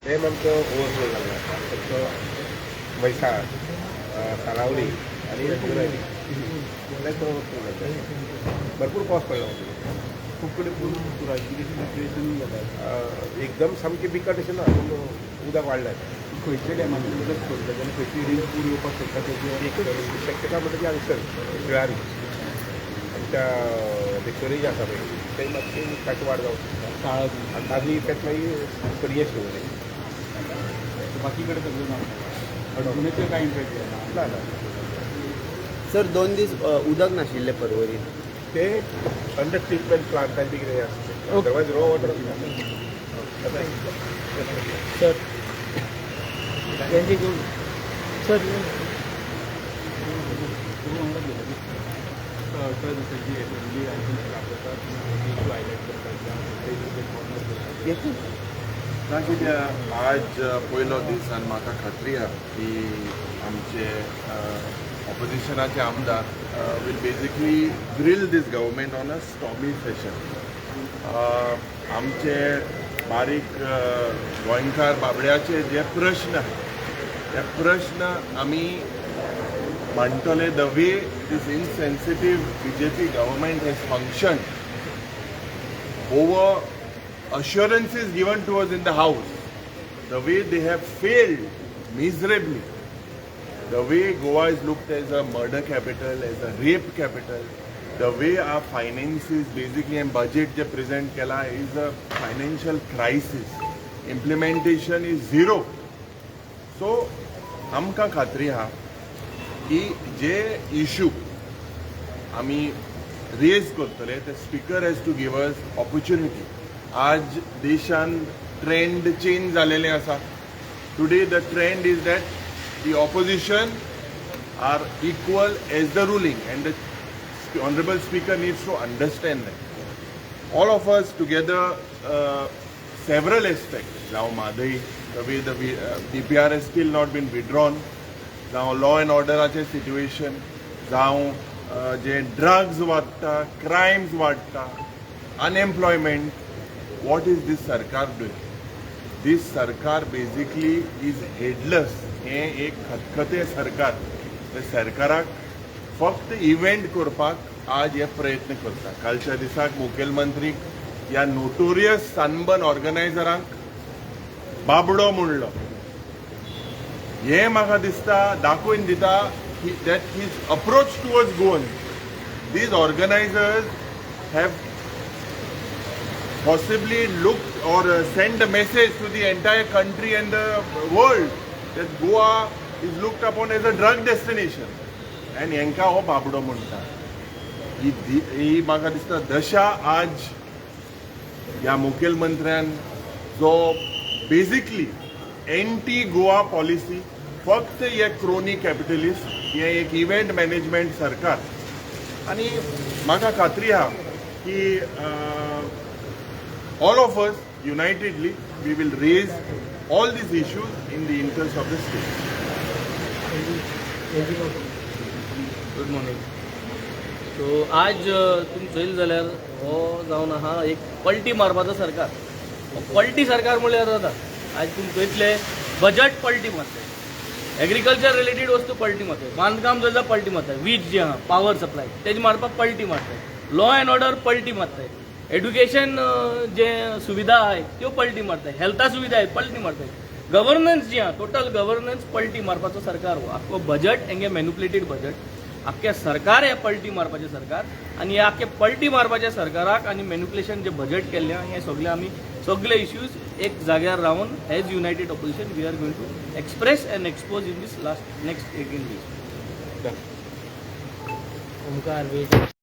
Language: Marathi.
डॅम आमचो ओव्हरफ्लो झाला फक्त वैसाळ सानावली आणि बुरायली तो ओव्हरफ्लो झाला. भरपूर पावस पडला होता. खूप कडे पुराची सिच्युएशन जाता एकदम सामकी बिकट अशें ना पूण उदक वाडलें. खंयच्या डॅमांतल्यान उदक सोडलें जाल्यार खंयची रेंज पूर येवपाक शकता तेजी शक्यता म्हणटा ती हांगसर शिळारी आमच्या भिक्टोरी जी आसा पळय थंय मातशी उदकाची वाड जावंक शकता. काळा आनी ताजी इफेक्ट मागीर पर्येस येवं बाकी कडेन सगळें ना अडचणीचें कांय इम्पॅक्ट जायना. ना सर 2 दीस उदक नाशिल्ले पर्वरीन. ते अंडर ट्रीटमेंट प्लांटान बी कितें आसता अदरवायज रो वॉटर सर सर कळ्ळें जशें जी एसएमजी आयची जाता इशू हायलायट करपाक ना कित्याक आज पयलो दीस आनी म्हाका खात्री आहा की आमचे ऑपोजिशनाचे आमदार will basically grill this government on a stormy session. आमचे बारीक गोंयकार बाबड्याचे जे प्रश्न ते प्रश्न आमी मांडटले the way this insensitive BJP government has function over assurances given to us in the house, the way they have failed miserably, the way Goa is looked as a murder capital, as a rape capital, the way our finances basically and budget je present kela is a financial crisis. Implementation is zero. So, amka khatri ha ki je issue ami raise करतले the speaker has to give us opportunity. आज देशान ट्रेंड चेंज जालेलें आसा. Today the trend is that the opposition are equal as the ruling and the honourable speaker needs to understand that. All of us together several aspect जावं Mhadei the way the DPR has still not been withdrawn, जावं लॉ एंड ऑर्डराचें सिट्युएशन, जावं जे ड्रग्स वाडटा, क्रायम्स वाडटा, अनएम्प्लॉयमेंट. What is this सरकार doing? This सरकार basically is headless. हे एक खतखते सरकार. त्या सरकाराक फक्त इव्हेंट करपाक आज हे प्रयत्न करता. कालच्या दिसाक मुखेलमंत्रीक ह्या नोटोरियस सनबर्न ऑर्गनायझरांक बाबडो म्हणलो. हे म्हाका दिसता दाखोवन दिता that his approach towards Goan, these organizers have possibly looked or sent a message to the entire country and the world that Goa is looked upon as a drug destination. And यांका हो बाबडो म्हणटा. ही म्हाका दिसता दशा आज ह्या मुखेलमंत्र्यान जो बेसिकली एंटी गोवा पॉलिसी फक्त हे क्रोनी कॅपिटलिस्ट हे एक इव्हेंट मॅनेजमेंट सरकार. आणि म्हाका खात्री आहा की all of us unitedly we will raise all these issues in the interest of the state. Good morning. So आज तुमी चोयलें जाल्यार हो जावन आहा एक पलटी मारपाचो सरकार. पलटी सरकार म्हळ्यार जाता. आज तुमी पळयतले बजट पलटी मारता, एग्रीकल्चर रिलेटेड वस्तू पलटी मारता, बांदकाम जाल्यार पलटी मारता, वीज जी आहा पावर सप्लाय तेजी मारपाक पलटी मारता, लॉ एंड ऑर्डर पलटी मारताय, एड्युकेशन जे सुविधा आहे त्यो पलटी मारताय, हेल्था सुविधा आहेत पलटी मारताय, गव्हर्नन्स जी आहा टोटल गव्हर्नन्स पलटी मारपाचो सरकार हो. आख्खो बजट हेंगे मॅन्युप्युलेटेड बजट. आख्खें सरकार हे पलटी मारपाचें सरकार. आनी हे आख्खे पलटी मारपाच्या सरकाराक आनी मॅन्युप्युलेशन जे बजट केल्लें हे सगळे आमी सगळे इश्यूज एक जाग्यार रावन as united opposition we are going to express and expose in this next 18 days. Omkar